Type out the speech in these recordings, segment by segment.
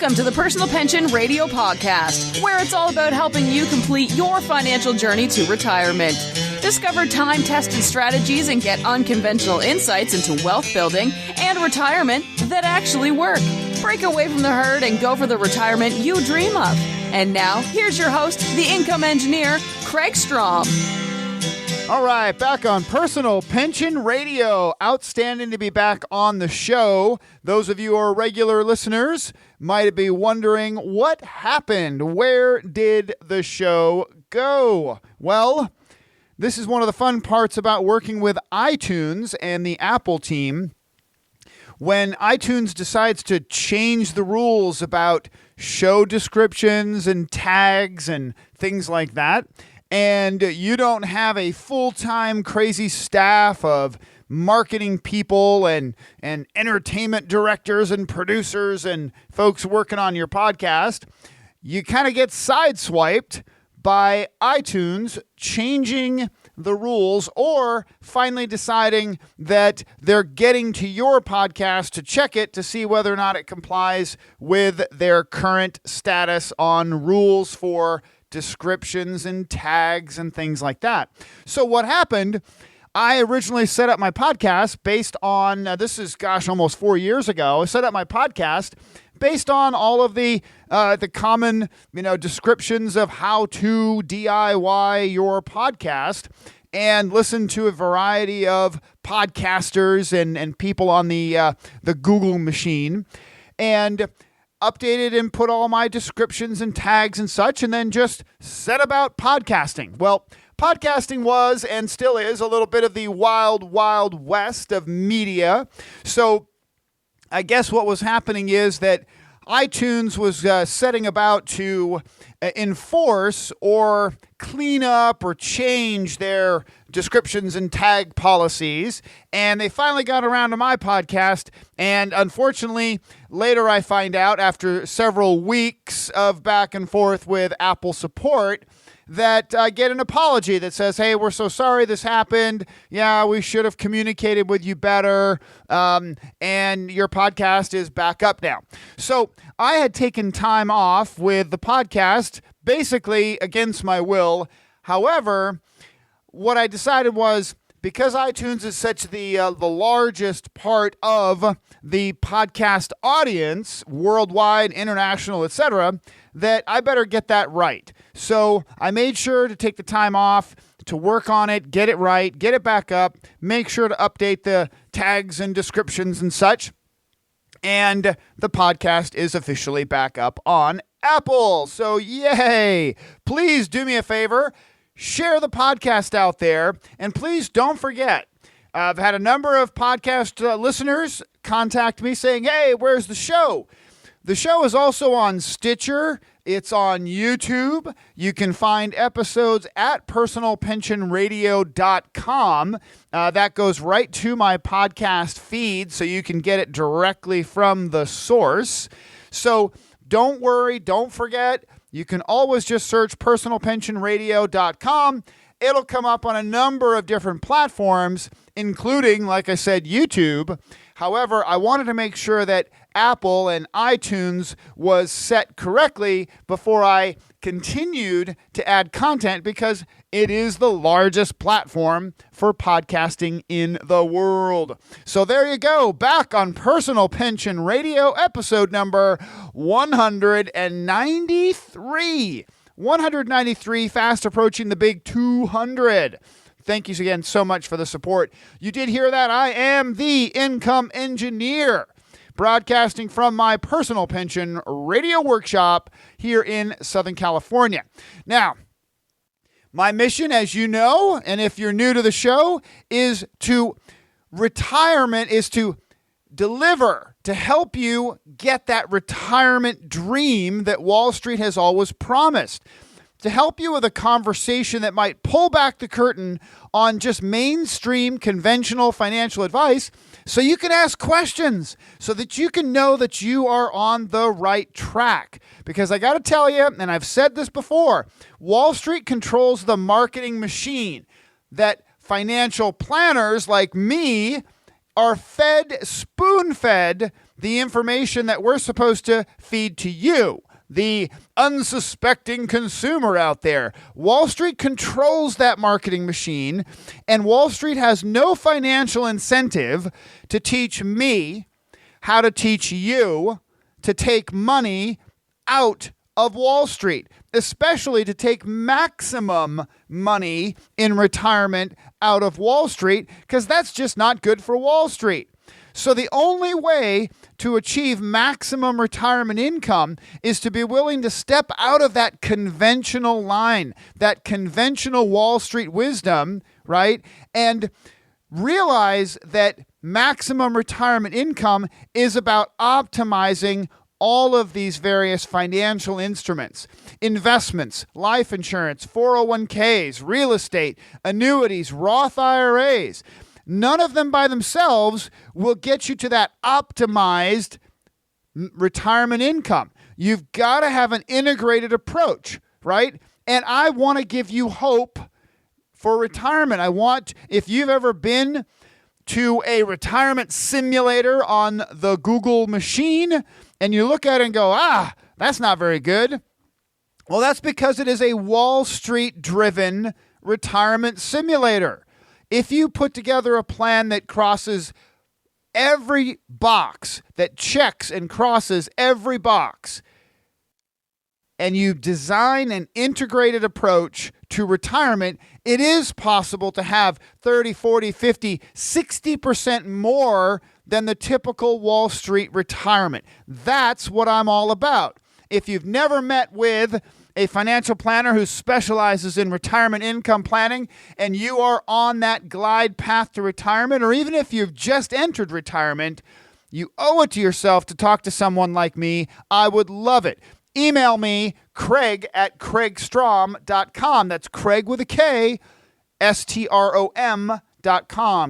Welcome to the Personal Pension Radio Podcast, where it's all about helping you complete your financial journey to retirement. Discover time-tested strategies and get unconventional insights into wealth building and retirement that actually work. Break away from the herd and go for the retirement you dream of. And now, here's your host, the income engineer, Kraig Strom. All right, back on Personal Pension Radio. Outstanding to be back on the show. Those of you who are regular listeners might be wondering what happened. Where did the show go? Well, this is one of the fun parts about working with iTunes and the Apple team. When iTunes decides to change the rules about show descriptions and tags and things like that, and you don't have a full-time crazy staff of marketing people and entertainment directors and producers and folks working on your podcast, you kind of get sideswiped by iTunes changing the rules or finally deciding that they're getting to your podcast to check it to see whether or not it complies with their current status on rules for descriptions and tags and things like that. So what happened, I originally set up my podcast based on, this is, almost 4 years ago. I set up my podcast based on all of the common, descriptions of how to DIY your podcast and listen to a variety of podcasters and people on the Google machine. And updated and put all my descriptions and tags and such, and then just set about podcasting. Well, podcasting was and still is a little bit of the wild, wild west of media. So I guess what was happening is that iTunes was setting about to enforce or clean up or change their descriptions and tag policies. And they finally got around to my podcast. And unfortunately, later I find out after several weeks of back and forth with Apple support that I get an apology that says, hey, we're so sorry this happened. Yeah, we should have communicated with you better. And your podcast is back up now. So I had taken time off with the podcast, basically against my will. However, what I decided was, because iTunes is such the largest part of the podcast audience, worldwide, international, etc., that I better get that right. So I made sure to take the time off to work on it, get it right, get it back up, make sure to update the tags and descriptions and such. And the podcast is officially back up on Apple. So yay! Please do me a favor. Share the podcast out there, and please don't forget, I've had a number of podcast listeners contact me saying, hey, where's the show? The show is also on Stitcher. It's on YouTube. You can find episodes at personalpensionradio.com. That goes right to my podcast feed, so you can get it directly from the source. So don't worry, don't forget. You can always just search personalpensionradio.com. It'll come up on a number of different platforms, including, like I said, YouTube. However, I wanted to make sure that Apple and iTunes was set correctly before I continued to add content, because it is the largest platform for podcasting in the world. So there you go, back on Personal Pension Radio, episode number 193. 193, fast approaching the big 200. Thank you again so much for the support. You did hear that. I am the income engineer, broadcasting from my Personal Pension Radio workshop here in Southern California. Now, my mission, as you know, and if you're new to the show, is to deliver, to help you get that retirement dream that Wall Street has always promised. To help you with a conversation that might pull back the curtain on just mainstream conventional financial advice, so you can ask questions, so that you can know that you are on the right track. Because I got to tell you, and I've said this before, Wall Street controls the marketing machine that financial planners like me are spoon-fed the information that we're supposed to feed to you, the unsuspecting consumer out there. Wall Street controls that marketing machine, and Wall Street has no financial incentive to teach me how to teach you to take money out of Wall Street, especially to take maximum money in retirement out of Wall Street, because that's just not good for Wall Street. So the only way to achieve maximum retirement income is to be willing to step out of that conventional line, that conventional Wall Street wisdom, right? And realize that maximum retirement income is about optimizing all of these various financial instruments, investments, life insurance, 401ks, real estate, annuities, Roth IRAs. None of them by themselves will get you to that optimized retirement income. You've got to have an integrated approach, right? And I want to give you hope for retirement. If you've ever been to a retirement simulator on the Google machine and you look at it and go, that's not very good. Well, that's because it is a Wall Street driven retirement simulator. If you put together a plan that crosses every box, that checks and crosses every box, and you design an integrated approach to retirement, it is possible to have 30, 40, 50, 60% more than the typical Wall Street retirement. That's what I'm all about. If you've never met with a financial planner who specializes in retirement income planning, and you are on that glide path to retirement, or even if you've just entered retirement, you owe it to yourself to talk to someone like me. I would love it. Email me, Kraig at kraigstrom.com. That's Kraig with a K, STROM.com.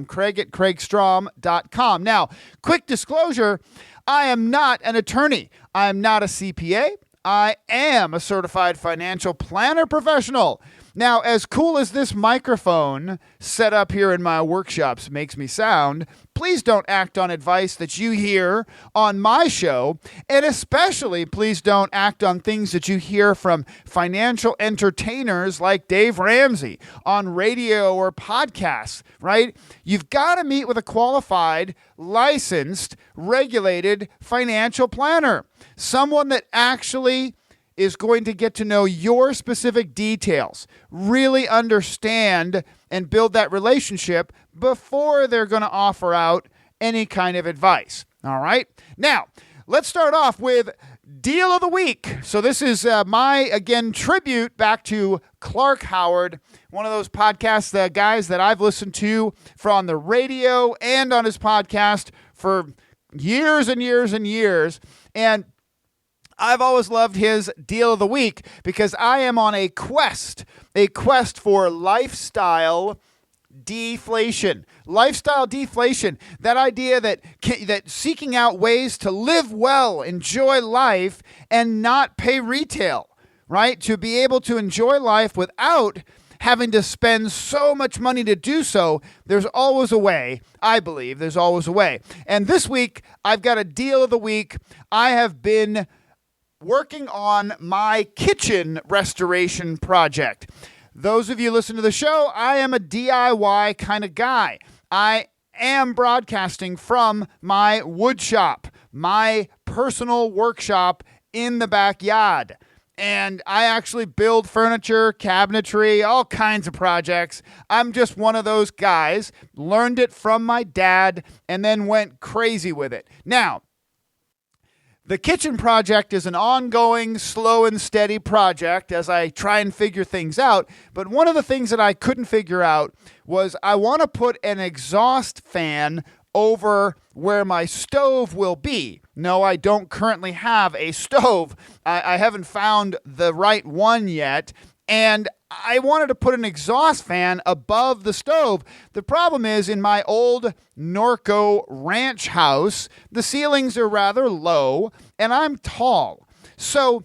Kraig at kraigstrom.com. Now, quick disclosure, I am not an attorney. I am not a CPA. I am a certified financial planner professional. Now, as cool as this microphone set up here in my workshops makes me sound, please don't act on advice that you hear on my show, and especially please don't act on things that you hear from financial entertainers like Dave Ramsey on radio or podcasts, right? You've got to meet with a qualified, licensed, regulated financial planner, someone that actually is going to get to know your specific details, really understand and build that relationship before they're going to offer out any kind of advice. All right. Now, let's start off with Deal of the Week. So this is again, tribute back to Clark Howard, one of those podcasts, the guys that I've listened to on the radio and on his podcast for years and years and years. And I've always loved his Deal of the Week because I am on a quest for lifestyle deflation. Lifestyle deflation, that idea that seeking out ways to live well, enjoy life, and not pay retail, right? To be able to enjoy life without having to spend so much money to do so. There's always a way. I believe there's always a way. And this week, I've got a Deal of the Week. I have been working on my kitchen restoration project. Those of you listen to the show, I am a DIY kind of guy. I am broadcasting from my wood shop, my personal workshop in the backyard. And I actually build furniture, cabinetry, all kinds of projects. I'm just one of those guys, learned it from my dad, and then went crazy with it. Now, the kitchen project is an ongoing, slow and steady project as I try and figure things out. But one of the things that I couldn't figure out was I want to put an exhaust fan over where my stove will be. No, I don't currently have a stove. I haven't found the right one yet. And I wanted to put an exhaust fan above the stove. The problem is, in my old Norco ranch house, the ceilings are rather low and I'm tall. So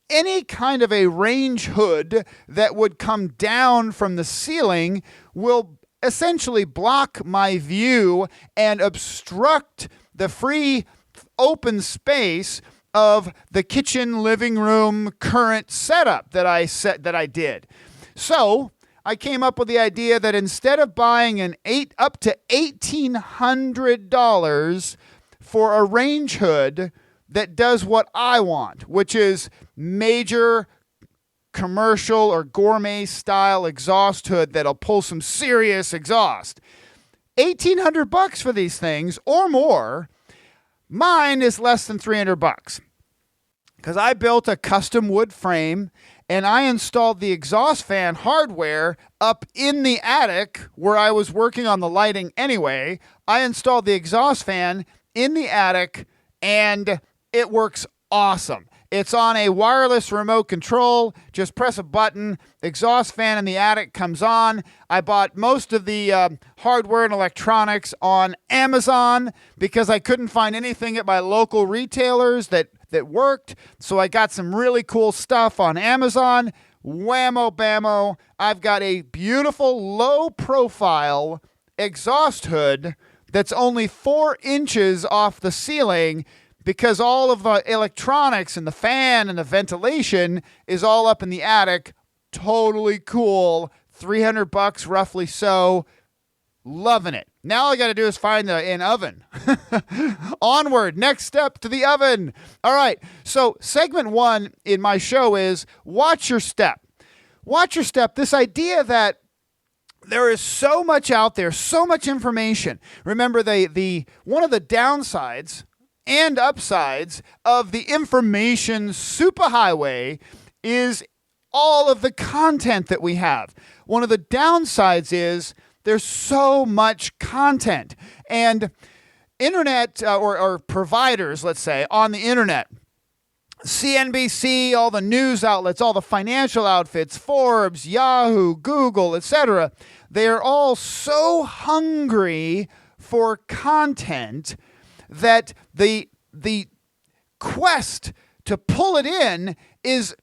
any kind of a range hood that would come down from the ceiling will essentially block my view and obstruct the free open space of the kitchen, living room, current setup that I did. So I came up with the idea that instead of buying up to $1,800 for a range hood that does what I want, which is major commercial or gourmet style exhaust hood that'll pull some serious exhaust, $1,800 for these things or more. Mine is less than $300 because I built a custom wood frame and I installed the exhaust fan hardware up in the attic where I was working on the lighting anyway. I installed the exhaust fan in the attic and it works awesome. It's on a wireless remote control. Just press a button. The exhaust fan in the attic comes on. I bought most of the hardware and electronics on Amazon because I couldn't find anything at my local retailers that worked. So I got some really cool stuff on Amazon. Whammo bammo. I've got a beautiful low profile exhaust hood that's only 4 inches off the ceiling because all of the electronics and the fan and the ventilation is all up in the attic. Totally cool. $300 roughly so. Loving it. Now all I got to do is find an oven. Onward. Next step to the oven. All right. So segment 1 in my show is watch your step. Watch your step. This idea that there is so much out there, so much information. Remember, the one of the downsides and upsides of the information superhighway is all of the content that we have. One of the downsides is there's so much content. And internet or providers, let's say, on the internet, CNBC, all the news outlets, all the financial outfits, Forbes, Yahoo, Google, etc., they're all so hungry for content that the quest to pull it in is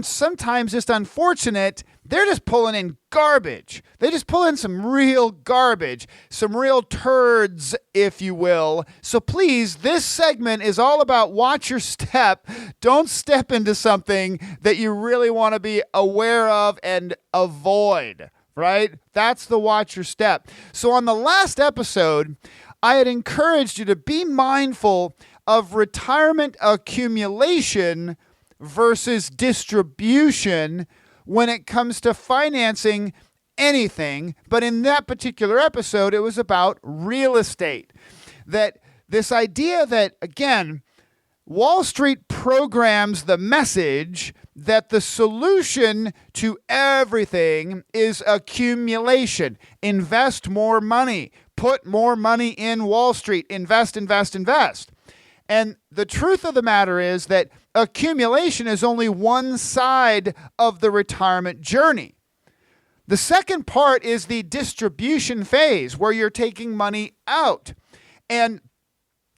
sometimes just unfortunate. They're just pulling in garbage. They just pull in some real garbage, some real turds, if you will. So please, this segment is all about watch your step. Don't step into something that you really want to be aware of and avoid, right? That's the watch your step. So on the last episode, I had encouraged you to be mindful of retirement accumulation versus distribution when it comes to financing anything. But in that particular episode, it was about real estate. That this idea that, again, Wall Street programs the message that the solution to everything is accumulation. Invest more money. Put more money in Wall Street. Invest, invest, invest. And the truth of the matter is that accumulation is only one side of the retirement journey. The second part is the distribution phase where you're taking money out. And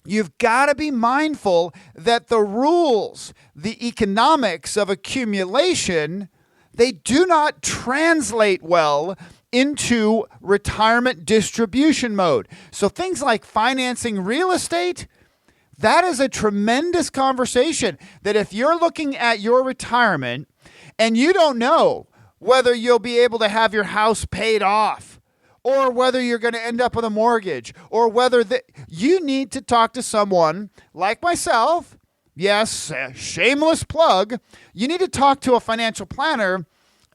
you've got to be mindful that the rules, the economics of accumulation, they do not translate well into retirement distribution mode. So things like financing real estate, that is a tremendous conversation that if you're looking at your retirement and you don't know whether you'll be able to have your house paid off or whether you're going to end up with a mortgage or whether you need to talk to someone like myself. Yes, shameless plug. You need to talk to a financial planner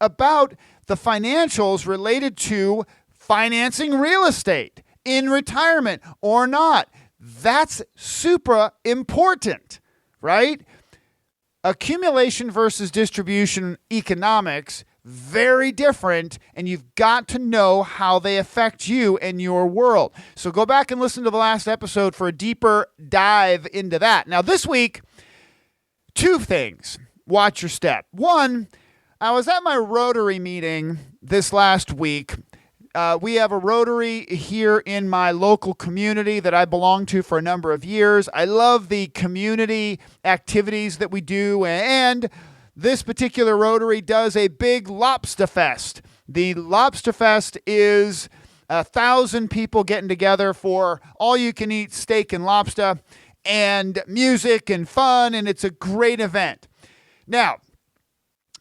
about the financials related to financing real estate in retirement or not. That's super important, right? Accumulation versus distribution economics, very different, and you've got to know how they affect you and your world. So go back and listen to the last episode for a deeper dive into that. Now, this week, 2 things. Watch your step. 1, I was at my Rotary meeting this last week. We have a Rotary here in my local community that I belong to for a number of years. I love the community activities that we do, and this particular Rotary does a big lobster fest. The lobster fest is 1,000 people getting together for all-you-can-eat steak and lobster, and music and fun, and it's a great event. Now,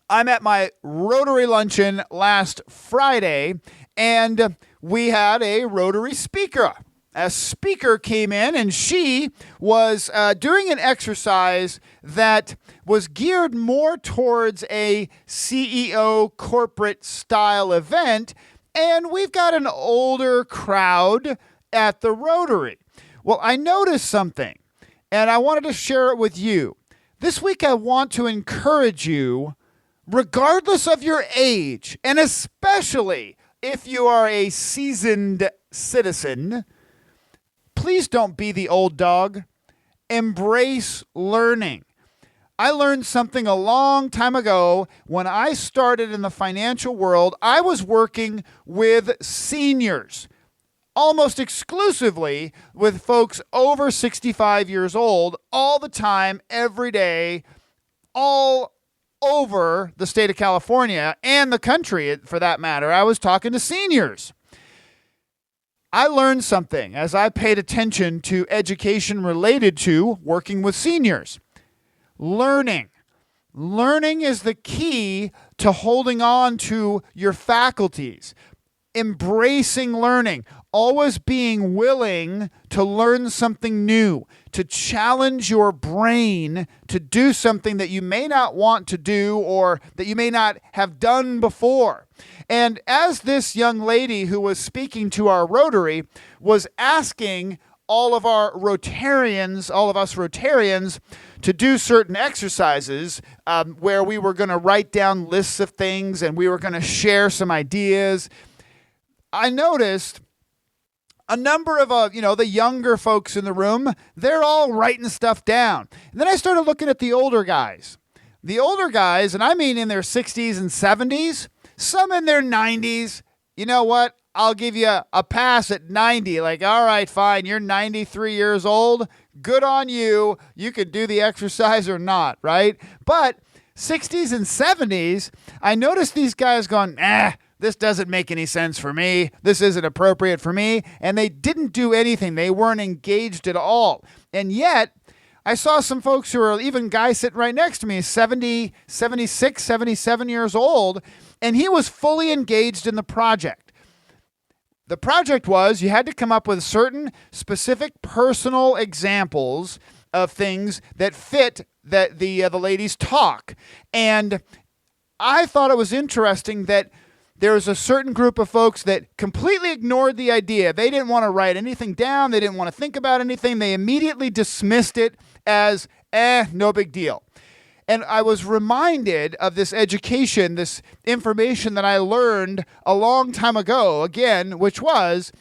I'm at my Rotary luncheon last Friday, and we had a Rotary speaker. A speaker came in, and she was doing an exercise that was geared more towards a CEO corporate style event, and we've got an older crowd at the Rotary. Well, I noticed something, and I wanted to share it with you. This week, I want to encourage you, regardless of your age, and especially if you are a seasoned citizen, please don't be the old dog. Embrace learning. I learned something a long time ago. When I started in the financial world, I was working with seniors, almost exclusively with folks over 65 years old, all the time, every day, all over the state of California and the country, for that matter. I was talking to seniors. I learned something as I paid attention to education related to working with seniors. Learning. Learning is the key to holding on to your faculties. Embracing learning. Always being willing to learn something new, to challenge your brain to do something that you may not want to do or that you may not have done before. And as this young lady who was speaking to our Rotary was asking all of us Rotarians, to do certain exercises where we were going to write down lists of things and we were going to share some ideas, I noticed a number of, the younger folks in the room, they're all writing stuff down. And then I started looking at the older guys. The older guys, and I mean in their 60s and 70s, some in their 90s. You know what? I'll give you a pass at 90. Like, all right, fine, you're 93 years old. Good on you. You could do the exercise or not, right? But 60s and 70s, I noticed these guys going, this doesn't make any sense for me. This isn't appropriate for me. And they didn't do anything. They weren't engaged at all. And yet, I saw some folks who are, even guys sitting right next to me, 70, 76, 77 years old, and he was fully engaged in the project. The project was you had to come up with certain specific personal examples of things that fit the lady's talk. And I thought it was interesting that there was a certain group of folks that completely ignored the idea. They didn't want to write anything down. They didn't want to think about anything. They immediately dismissed it as, no big deal. And I was reminded of this education, this information that I learned a long time ago, again, which was,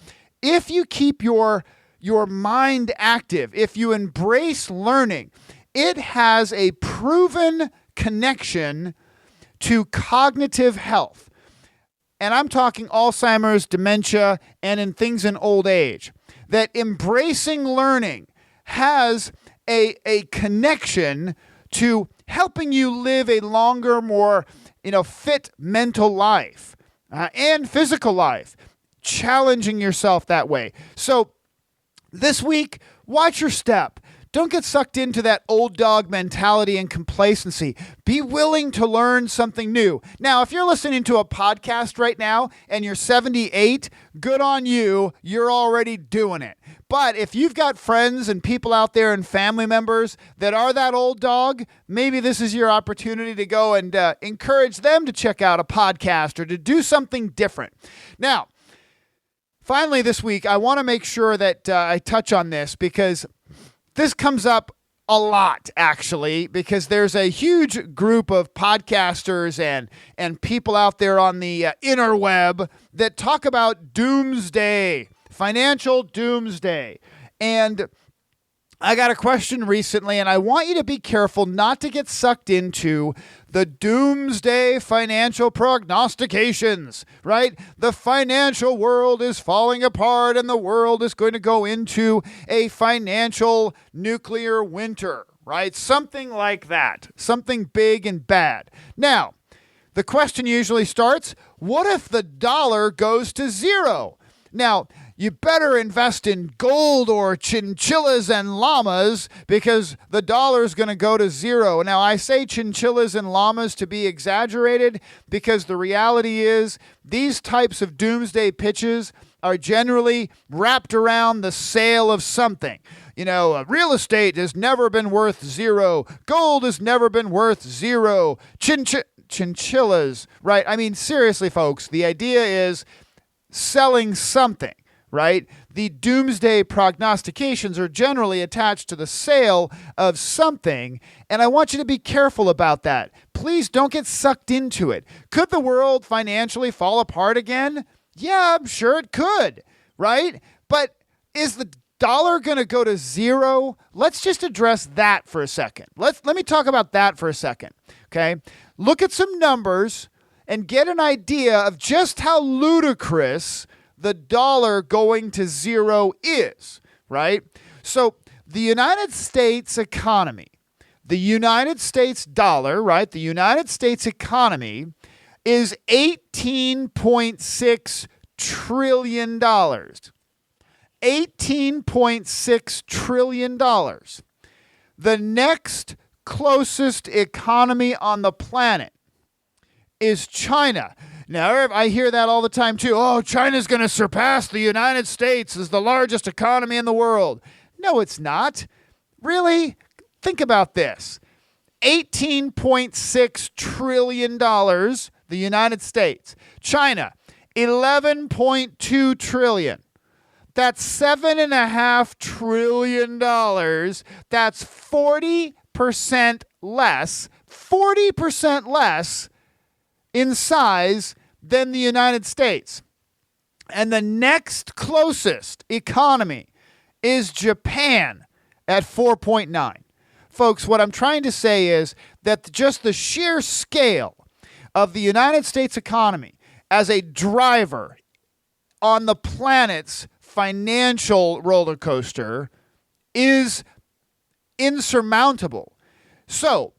if you keep your mind active, if you embrace learning, it has a proven connection to cognitive health. And I'm talking Alzheimer's, dementia, and in things in old age. That embracing learning has a connection to helping you live a longer, more fit mental life and physical life, challenging yourself that way. So this week, watch your step. Don't get sucked into that old dog mentality and complacency. Be willing to learn something new. Now, if you're listening to a podcast right now and you're 78, good on you. You're already doing it. But if you've got friends and people out there and family members that are that old dog, maybe this is your opportunity to go and encourage them to check out a podcast or to do something different. Now, finally this week, I want to make sure that I touch on this because this comes up a lot, actually, because there's a huge group of podcasters and people out there on the interweb that talk about doomsday, financial doomsday. And I got a question recently, and I want you to be careful not to get sucked into the doomsday financial prognostications, right? The financial world is falling apart, and the world is going to go into a financial nuclear winter, right? Something like that. Something big and bad. Now, the question usually starts, what if the dollar goes to zero? Now, you better invest in gold or chinchillas and llamas because the dollar is going to go to zero. Now, I say chinchillas and llamas to be exaggerated because the reality is these types of doomsday pitches are generally wrapped around the sale of something. Real estate has never been worth zero. Gold has never been worth zero. Chinchillas, right? I mean, seriously, folks, the idea is selling something, right? The doomsday prognostications are generally attached to the sale of something, and I want you to be careful about that. Please don't get sucked into it. Could the world financially fall apart again? Yeah, I'm sure it could, right? But is the dollar going to go to zero? Let's just address that for a second. Let me talk about that for a second, okay? Look at some numbers and get an idea of just how ludicrous the dollar going to zero is, right? So the United States economy, the United States dollar, right? The United States economy is $18.6 trillion. $18.6 trillion. The next closest economy on the planet is China. Now, I hear that all the time too. Oh, China's going to surpass the United States as the largest economy in the world. No, it's not. Really? Think about this. $18.6 trillion, the United States. China, $11.2 trillion. That's $7.5 trillion. That's 40% less, 40% less in size than the United States. And the next closest economy is Japan at 4.9. Folks, what I'm trying to say is that just the sheer scale of the United States economy as a driver on the planet's financial roller coaster is insurmountable. So,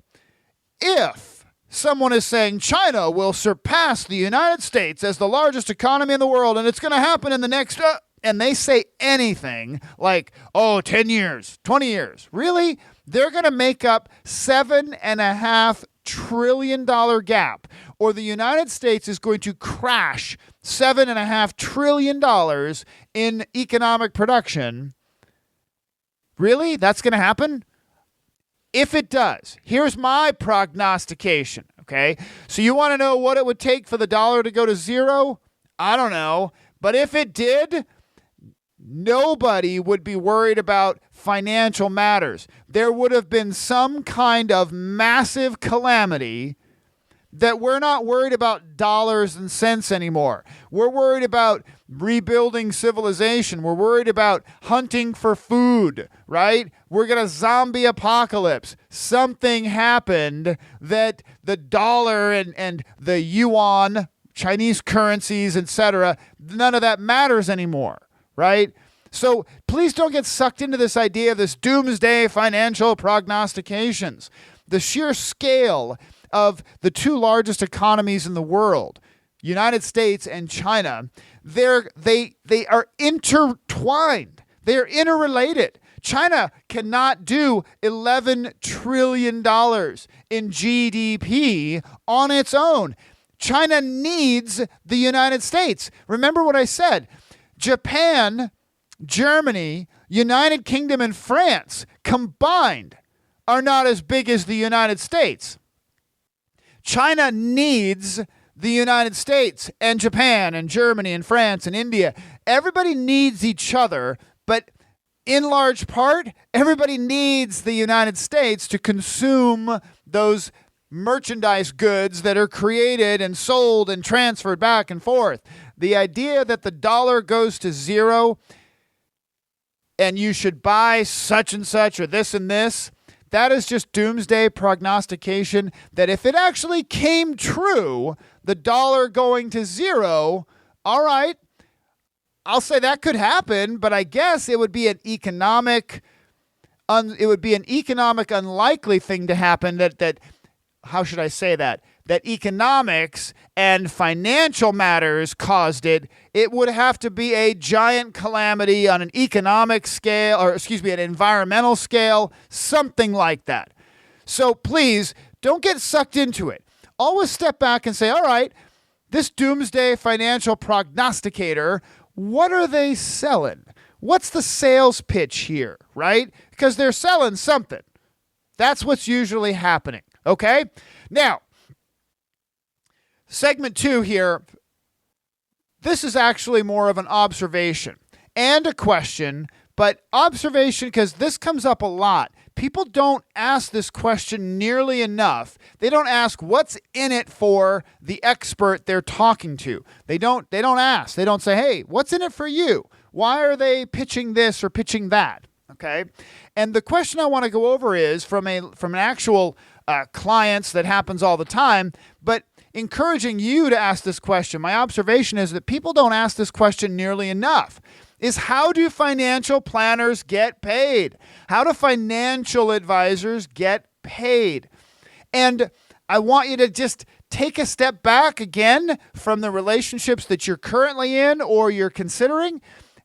if someone is saying China will surpass the United States as the largest economy in the world and it's going to happen in the next, and they say anything like, 10 years, 20 years, really? They're going to make up $7.5 trillion gap, or the United States is going to crash $7.5 trillion in economic production. Really? That's going to happen? If it does, here's my prognostication, okay? So you want to know what it would take for the dollar to go to zero? I don't know. But if it did, nobody would be worried about financial matters. There would have been some kind of massive calamity that we're not worried about dollars and cents anymore. We're worried about rebuilding civilization. We're worried about hunting for food, right? We're going to zombie apocalypse. Something happened that the dollar and the yuan, Chinese currencies, etc., none of that matters anymore, right? So please don't get sucked into this idea of this doomsday financial prognostications. The sheer scale of the two largest economies in the world, United States and China, they are intertwined. They are interrelated. China cannot do $11 trillion in GDP on its own. China needs the United States. Remember what I said. Japan, Germany, United Kingdom, and France combined are not as big as the United States. China needs the United States and Japan and Germany and France and India. Everybody needs each other, but in large part, everybody needs the United States to consume those merchandise goods that are created and sold and transferred back and forth. The idea that the dollar goes to zero and you should buy such and such or this and this, that is just doomsday prognostication that if it actually came true, the dollar going to zero, all right, I'll say that could happen, but I guess it would be an economic unlikely thing to happen that how should I say that? that economics and financial matters caused it, it would have to be a giant calamity on an economic scale, or an environmental scale, something like that. So please don't get sucked into it. Always step back and say, all right, this doomsday financial prognosticator, what are they selling? What's the sales pitch here, right? Because they're selling something. That's what's usually happening, okay? Now, segment 2 here, this is actually more of an observation and a question, but observation because this comes up a lot. People don't ask this question nearly enough. They don't ask what's in it for the expert they're talking to. They don't ask. They don't say, hey, what's in it for you? Why are they pitching this or pitching that? Okay? And the question I want to go over is from an actual clients that happens all the time, but encouraging you to ask this question. My observation is that people don't ask this question nearly enough. Is how do financial planners get paid? How do financial advisors get paid? And I want you to just take a step back again from the relationships that you're currently in or you're considering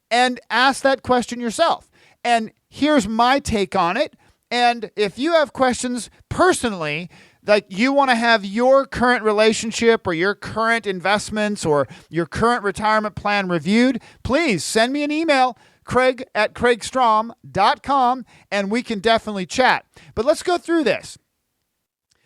and ask that question yourself. And here's my take on it. And if you have questions personally, like you want to have your current relationship or your current investments or your current retirement plan reviewed, please send me an email, Kraig@kraigstrom.com, and we can definitely chat. But let's go through this.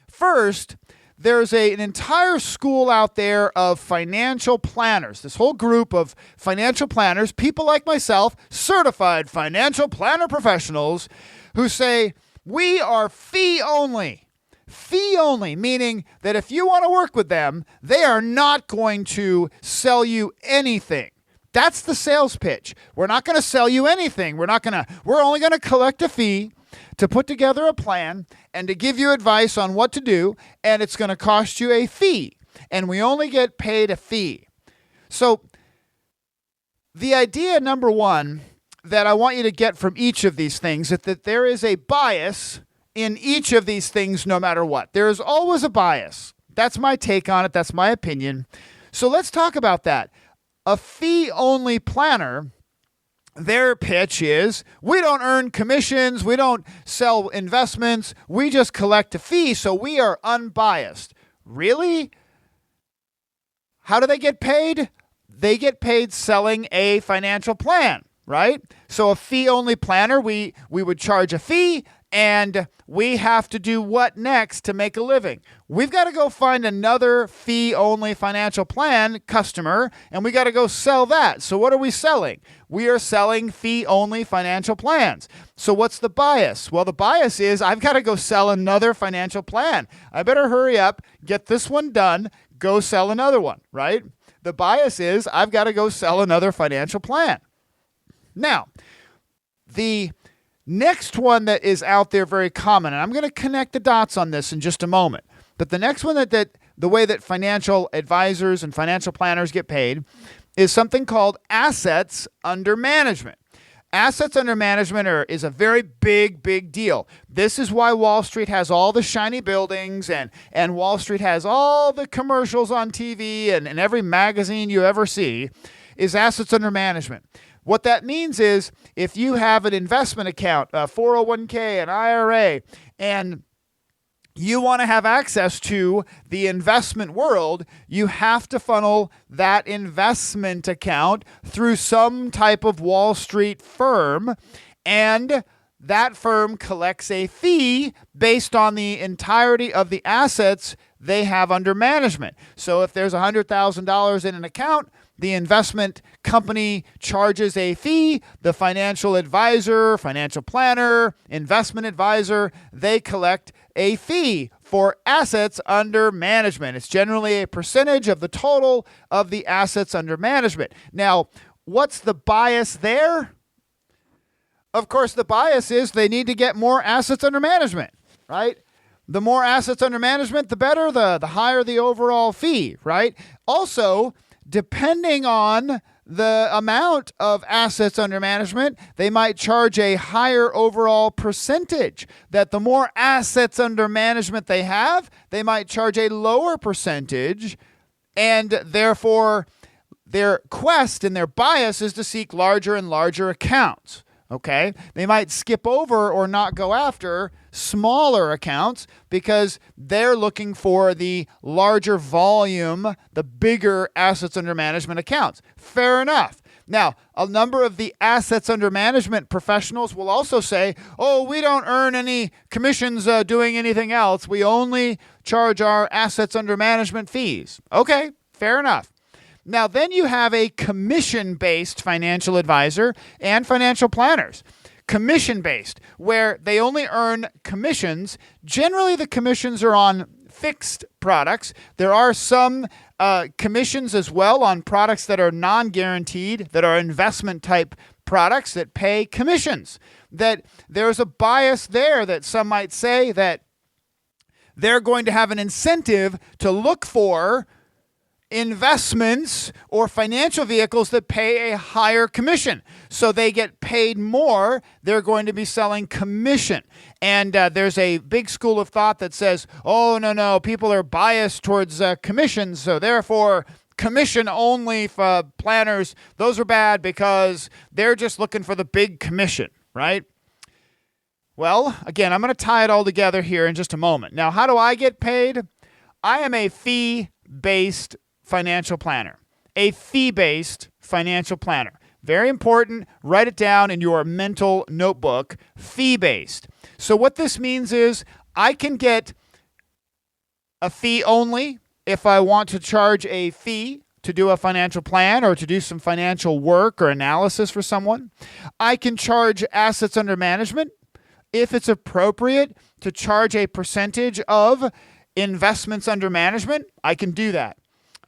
First, there's an entire school out there of financial planners, this whole group of financial planners, people like myself, certified financial planner professionals who say, we are fee only. Fee only, meaning that if you want to work with them, they are not going to sell you anything. That's the sales pitch. We're not going to sell you anything. We're only going to collect a fee to put together a plan and to give you advice on what to do, and it's going to cost you a fee. And we only get paid a fee. So the idea, number one, that I want you to get from each of these things is that there is a bias in each of these things no matter what. There is always a bias. That's my take on it. That's my opinion. So let's talk about that. A fee-only planner, their pitch is, we don't earn commissions, we don't sell investments, we just collect a fee, so we are unbiased. Really? How do they get paid? They get paid selling a financial plan, right? So a fee-only planner, we would charge a fee, and we have to do what next to make a living? We've got to go find another fee-only financial plan customer, and we got to go sell that. So what are we selling? We are selling fee-only financial plans. So what's the bias? Well, the bias is I've got to go sell another financial plan. I better hurry up, get this one done, go sell another one, right? The bias is I've got to go sell another financial plan. Now, the next one that is out there very common, and I'm going to connect the dots on this in just a moment, but the next one that the way that financial advisors and financial planners get paid is something called assets under management. Assets under management is a very big deal. This is why Wall Street has all the shiny buildings and Wall Street has all the commercials on TV and every magazine you ever see is assets under management. What that means is if you have an investment account, a 401k, an IRA, and you want to have access to the investment world, you have to funnel that investment account through some type of Wall Street firm, and that firm collects a fee based on the entirety of the assets they have under management. So if there's $100,000 in an account, the investment company charges a fee. The financial advisor, financial planner, investment advisor, they collect a fee for assets under management. It's generally a percentage of the total of the assets under management. Now, what's the bias there? Of course, the bias is they need to get more assets under management, right? The more assets under management, the better, the higher the overall fee, right? Also, depending on the amount of assets under management, they might charge a higher overall percentage. That the more assets under management they have, they might charge a lower percentage, and therefore their quest and their bias is to seek larger and larger accounts. Okay? They might skip over or not go after smaller accounts because they're looking for the larger volume, the bigger assets under management accounts. Fair enough. Now, a number of the assets under management professionals will also say, oh, we don't earn any commissions doing anything else. We only charge our assets under management fees. Okay, fair enough. Now, then you have a commission-based financial advisor and financial planners. Commission-based, where they only earn commissions. Generally, the commissions are on fixed products. There are some commissions as well on products that are non-guaranteed, that are investment-type products that pay commissions. That there's a bias there that some might say that they're going to have an incentive to look for investments or financial vehicles that pay a higher commission. So they get paid more, they're going to be selling commission. And there's a big school of thought that says, oh, no, people are biased towards commissions, so therefore commission only for planners, those are bad because they're just looking for the big commission, right? Well, again, I'm going to tie it all together here in just a moment. Now, how do I get paid? I am a fee-based financial planner. A fee-based financial planner. Very important. Write it down in your mental notebook. Fee-based. So what this means is I can get a fee only if I want to charge a fee to do a financial plan or to do some financial work or analysis for someone. I can charge assets under management if it's appropriate to charge a percentage of investments under management. I can do that.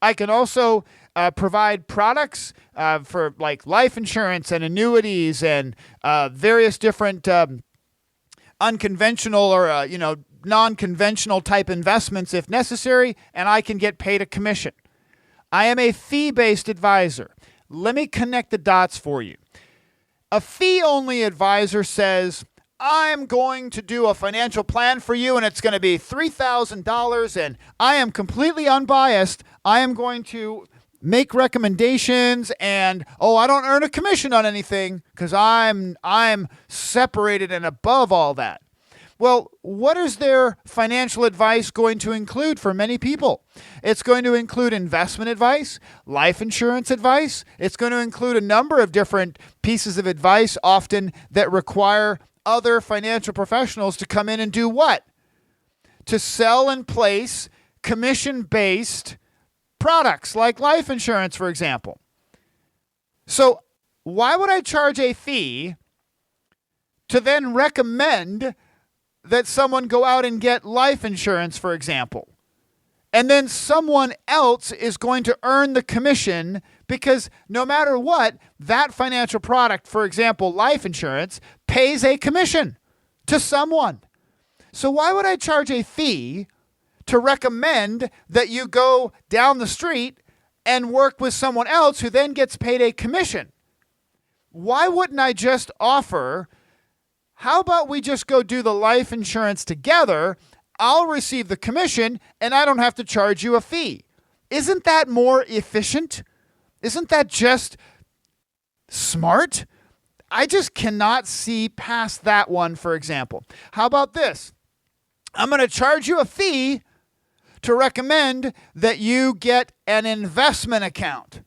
I can also provide products for like life insurance and annuities and various different unconventional or non-conventional type investments if necessary, and I can get paid a commission. I am a fee-based advisor. Let me connect the dots for you. A fee-only advisor says, I'm going to do a financial plan for you, and it's going to be $3,000, and I am completely unbiased. I am going to make recommendations, and I don't earn a commission on anything because I'm separated and above all that. Well, what is their financial advice going to include for many people? It's going to include investment advice, life insurance advice. It's going to include a number of different pieces of advice, often that require other financial professionals to come in and do what? To sell and place commission-based products like life insurance, for example. So why would I charge a fee to then recommend that someone go out and get life insurance, for example, and then someone else is going to earn the commission because no matter what, that financial product, for example, life insurance, pays a commission to someone. So why would I charge a fee to recommend that you go down the street and work with someone else who then gets paid a commission? Why wouldn't I just offer, how about we just go do the life insurance together? I'll receive the commission and I don't have to charge you a fee. Isn't that more efficient? Isn't that just smart? I just cannot see past that one, for example. How about this? I'm going to charge you a fee to recommend that you get an investment account.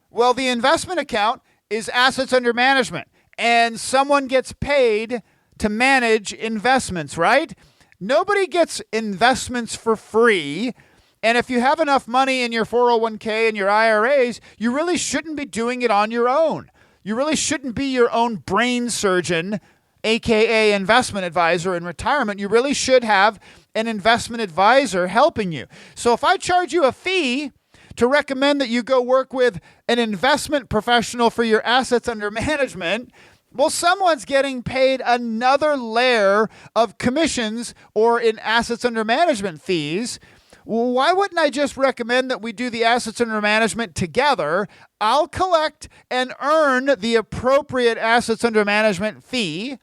Well, the investment account is assets under management, and someone gets paid to manage investments, right? Nobody gets investments for free. And if you have enough money in your 401k and your IRAs, you really shouldn't be doing it on your own. You really shouldn't be your own brain surgeon, aka investment advisor in retirement. You really should have an investment advisor helping you. So if I charge you a fee to recommend that you go work with an investment professional for your assets under management, well, someone's getting paid another layer of commissions or in assets under management fees. why wouldn't I just recommend that we do the assets under management together? I'll collect and earn the appropriate assets under management fee,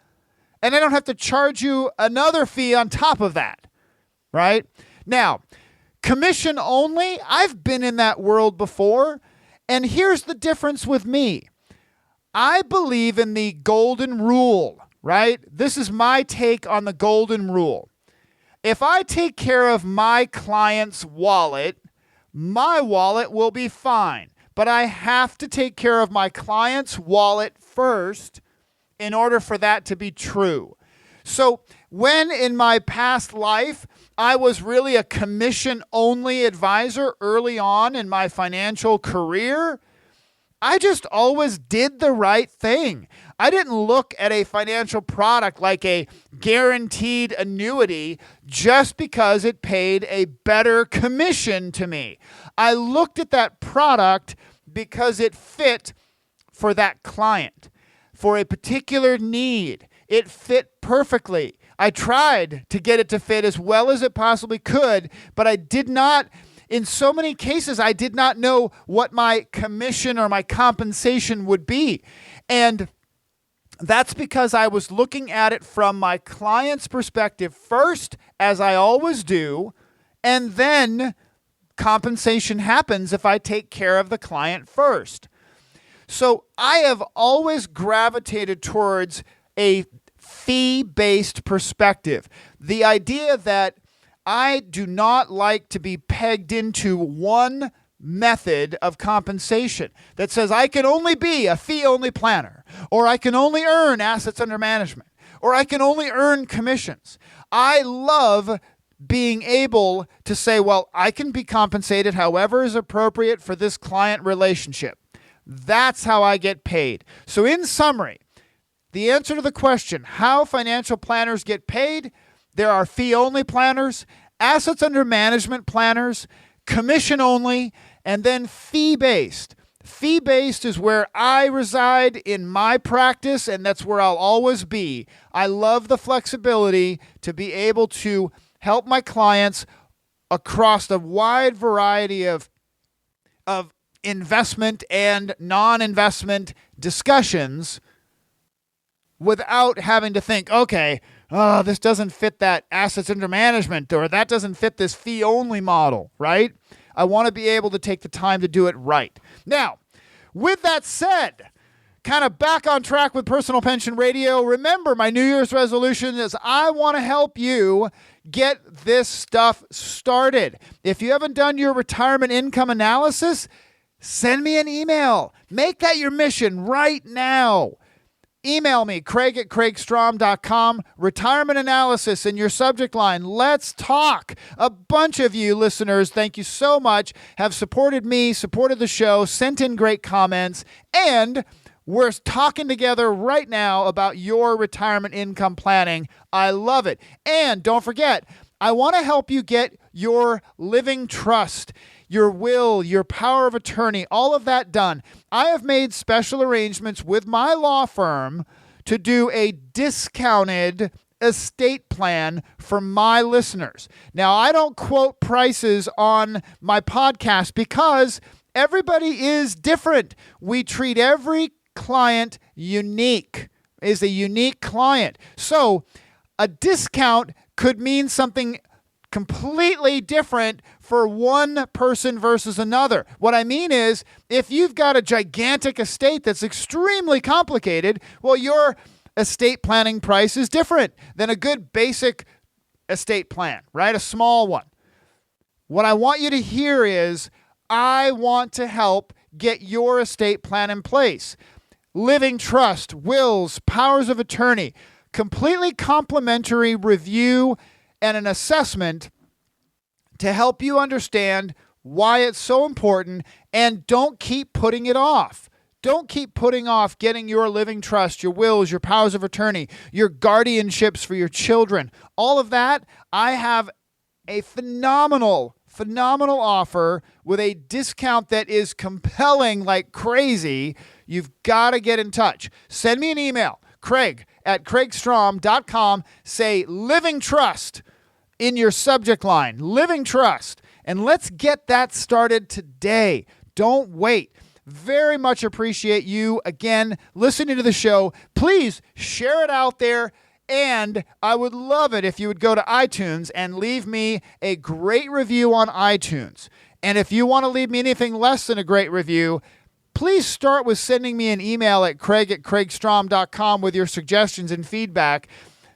and I don't have to charge you another fee on top of that, right? Now, commission only, I've been in that world before, and here's the difference with me. I believe in the golden rule, right? This is my take on the golden rule. If I take care of my client's wallet, my wallet will be fine. But I have to take care of my client's wallet first in order for that to be true. So when in my past life, I was really a commission-only advisor early on in my financial career, I just always did the right thing. I didn't look at a financial product like a guaranteed annuity just because it paid a better commission to me. I looked at that product because it fit for that client, for a particular need. It fit perfectly. I tried to get it to fit as well as it possibly could, but I did not. In so many cases, I did not know what my commission or my compensation would be. And that's because I was looking at it from my client's perspective first, as I always do, and then compensation happens if I take care of the client first. So I have always gravitated towards a fee-based perspective. The idea that I do not like to be pegged into one method of compensation that says I can only be a fee-only planner, or I can only earn assets under management, or I can only earn commissions. I love being able to say, well, I can be compensated however is appropriate for this client relationship. That's how I get paid. So in summary, the answer to the question, how financial planners get paid, there are fee-only planners, assets under management planners, commission-only, and then fee-based. Fee-based is where I reside in my practice, and that's where I'll always be. I love the flexibility to be able to help my clients across a wide variety of investment and non-investment discussions without having to think, okay, this doesn't fit that assets under management, or that doesn't fit this fee-only model, right? I want to be able to take the time to do it right. Now, with that said, kind of back on track with Personal Pension Radio, remember my New Year's resolution is I want to help you get this stuff started. If you haven't done your retirement income analysis, send me an email. Make that your mission right now. Email me, Kraig@KraigStrom.com, retirement analysis in your subject line. Let's talk. A bunch of you listeners, thank you so much, have supported me, supported the show, sent in great comments, and we're talking together right now about your retirement income planning. I love it. And don't forget, I want to help you get your living trust, your will, your power of attorney, all of that done. I have made special arrangements with my law firm to do a discounted estate plan for my listeners. Now, I don't quote prices on my podcast because everybody is different. We treat every client unique, is a unique client. So a discount could mean something completely different for one person versus another. What I mean is, if you've got a gigantic estate that's extremely complicated, well, your estate planning price is different than a good basic estate plan, right? A small one. What I want you to hear is, I want to help get your estate plan in place. Living trust, wills, powers of attorney, completely complimentary review and an assessment to help you understand why it's so important, and don't keep putting it off. Don't keep putting off getting your living trust, your wills, your powers of attorney, your guardianships for your children. All of that, I have a phenomenal offer with a discount that is compelling like crazy. You've got to get in touch. Send me an email, Kraig@KraigStrom.com. Say living trust in your subject line, living trust, And let's get that started today. Don't wait. Very much appreciate you, again, listening to the show. Please share it out there. And I would love it if you would go to iTunes and leave me a great review on iTunes. And if you want to leave me anything less than a great review, please start with sending me an email at Kraig@kraigstrom.com with your suggestions and feedback,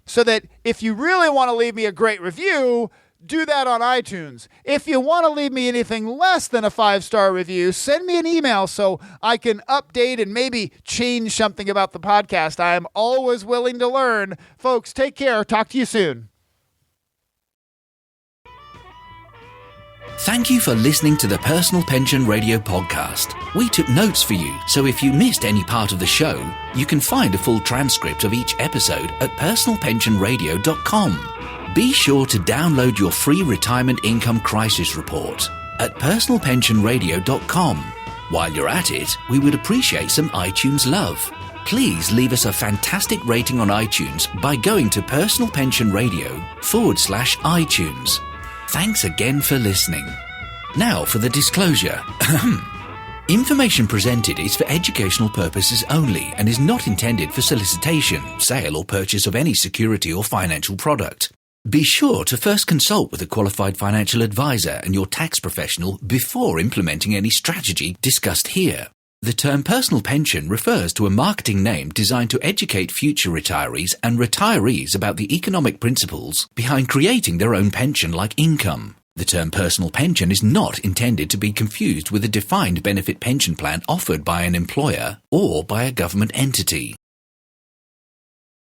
so that if you really want to leave me a great review, do that on iTunes. If you want to leave me anything less than a 5-star review, send me an email so I can update and maybe change something about the podcast. I am always willing to learn. Folks, take care. Talk to you soon. Thank you for listening to the Personal Pension Radio podcast. We took notes for you, so if you missed any part of the show, you can find a full transcript of each episode at personalpensionradio.com. Be sure to download your free retirement income crisis report at personalpensionradio.com. While you're at it, we would appreciate some iTunes love. Please leave us a fantastic rating on iTunes by going to personalpensionradio.com/iTunes. Thanks again for listening. Now for the disclosure. Information presented is for educational purposes only and is not intended for solicitation, sale or purchase of any security or financial product. Be sure to first consult with a qualified financial advisor and your tax professional before implementing any strategy discussed here. The term personal pension refers to a marketing name designed to educate future retirees and retirees about the economic principles behind creating their own pension-like income. The term personal pension is not intended to be confused with a defined benefit pension plan offered by an employer or by a government entity.